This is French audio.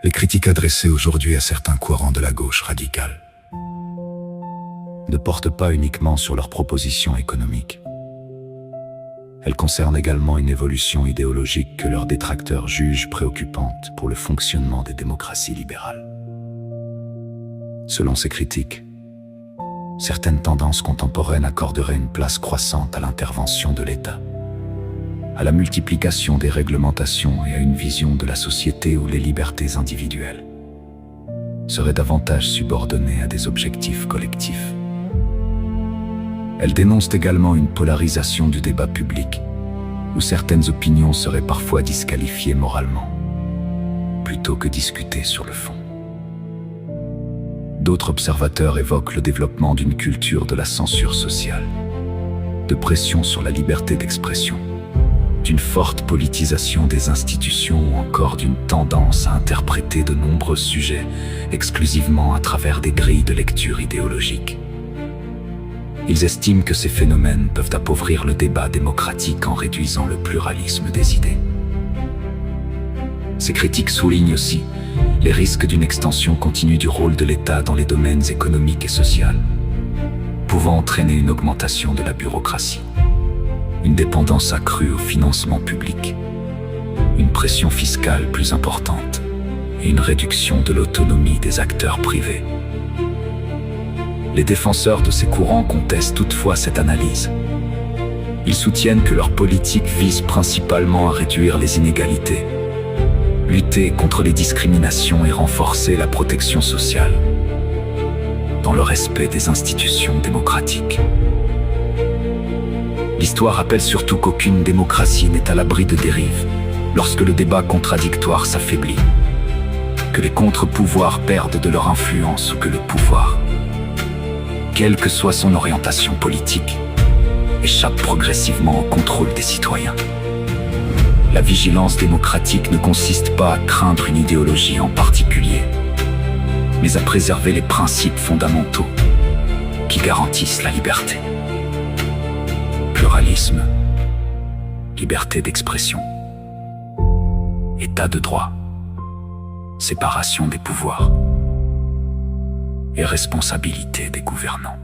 Les critiques adressées aujourd'hui à certains courants de la gauche radicale ne portent pas uniquement sur leurs propositions économiques. Elles concernent également une évolution idéologique que leurs détracteurs jugent préoccupante pour le fonctionnement des démocraties libérales. Selon ces critiques, certaines tendances contemporaines accorderaient une place croissante à l'intervention de l'État, à la multiplication des réglementations et à une vision de la société où les libertés individuelles seraient davantage subordonnées à des objectifs collectifs. Elles dénoncent également une polarisation du débat public, où certaines opinions seraient parfois disqualifiées moralement, plutôt que discutées sur le fond. D'autres observateurs évoquent le développement d'une culture de la censure sociale, de pression sur la liberté d'expression, d'une forte politisation des institutions ou encore d'une tendance à interpréter de nombreux sujets exclusivement à travers des grilles de lecture idéologiques. Ils estiment que ces phénomènes peuvent appauvrir le débat démocratique en réduisant le pluralisme des idées. Ces critiques soulignent aussi les risques d'une extension continue du rôle de l'État dans les domaines économiques et sociaux, pouvant entraîner une augmentation de la bureaucratie, une dépendance accrue au financement public, une pression fiscale plus importante et une réduction de l'autonomie des acteurs privés. Les défenseurs de ces courants contestent toutefois cette analyse. Ils soutiennent que leur politique vise principalement à réduire les inégalités, lutter contre les discriminations et renforcer la protection sociale, dans le respect des institutions démocratiques. L'histoire rappelle surtout qu'aucune démocratie n'est à l'abri de dérives, lorsque le débat contradictoire s'affaiblit, que les contre-pouvoirs perdent de leur influence ou que le pouvoir, quelle que soit son orientation politique, échappe progressivement au contrôle des citoyens. La vigilance démocratique ne consiste pas à craindre une idéologie en particulier, mais à préserver les principes fondamentaux qui garantissent la liberté. Pluralisme, liberté d'expression, état de droit, séparation des pouvoirs et responsabilité des gouvernants.